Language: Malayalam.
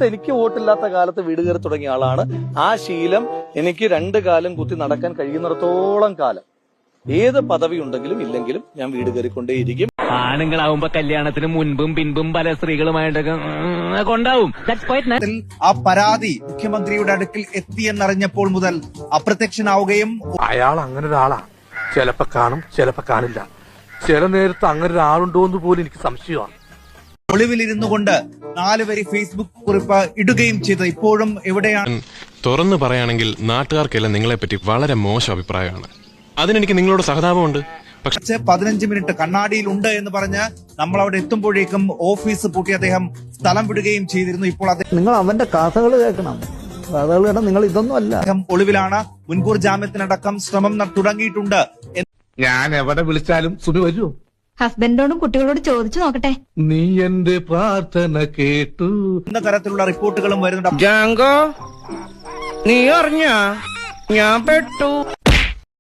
എനിക്ക് വോട്ടില്ലാത്ത കാലത്ത് വീട് കയറി തുടങ്ങിയ ആളാണ്. ആ ശീലം എനിക്ക് 2 കാലം കുത്തി നടക്കാൻ കഴിയുന്നിടത്തോളം കാലം ഏത് പദവി ഉണ്ടെങ്കിലും ഇല്ലെങ്കിലും ഞാൻ വീട് കയറിക്കൊണ്ടേയിരിക്കും. ആണുങ്ങളാവുമ്പോ കല്യാണത്തിന് മുൻപും പിൻപും പല സ്ത്രീകളുമായിട്ടൊക്കെ കൊണ്ടാവും. ആ പരാതി മുഖ്യമന്ത്രിയുടെ അടുക്കൽ എത്തിയെന്നറിഞ്ഞപ്പോൾ മുതൽ അപ്രത്യക്ഷനാവുകയും അയാൾ അങ്ങനെ ഒരാളാ. ചിലപ്പോ കാണും, ചിലപ്പോ കാണില്ല. ചില നേരത്ത് അങ്ങനെ ഒരാളുണ്ടോ എന്ന് പോലും എനിക്ക് സംശയമാണ്. ഒളിവിലിരുന്നു കൊണ്ട് 4 വരി ഫേസ്ബുക്ക് കുറിപ്പ് ഇടുകയും ചെയ്ത് ഇപ്പോഴും എവിടെയാണ്? തുറന്നു പറയുകയാണെങ്കിൽ നാട്ടുകാർക്കെല്ലാം നിങ്ങളെപ്പറ്റി വളരെ മോശം അഭിപ്രായമാണ്. അതിനെനിക്ക് നിങ്ങളോട് സഹതാപമുണ്ട്. പക്ഷേ 15 മിനിറ്റ് കണ്ണാടിയിൽ ഉണ്ട് എന്ന് പറഞ്ഞ് നമ്മൾ അവിടെ എത്തുമ്പോഴേക്കും ഓഫീസ് പൂട്ടി അദ്ദേഹം സ്ഥലം വിടുകയും ചെയ്തിരുന്നു. ഇപ്പോൾ നിങ്ങൾ അവന്റെ കഥകൾ കേൾക്കണം. കഥകൾ കേട്ടാൽ നിങ്ങൾ ഇതൊന്നും അല്ല. അദ്ദേഹം ഒളിവിലാണ്. മുൻകൂർ ജാമ്യത്തിനടക്കം ശ്രമം തുടങ്ങിയിട്ടുണ്ട്. ഞാൻ എവിടെ വിളിച്ചാലും സുനി വരുമോ? ഹസ്ബൻഡോടും കുട്ടികളോട് ചോദിച്ചു നോക്കട്ടെ. നീ എന്റെ പ്രാർത്ഥന കേട്ടു എന്ന തരത്തിലുള്ള റിപ്പോർട്ടുകളും വരുന്നുണ്ട്. ജാങ്കോ, നീ അറിഞ്ഞ ഞാൻ പെട്ടു.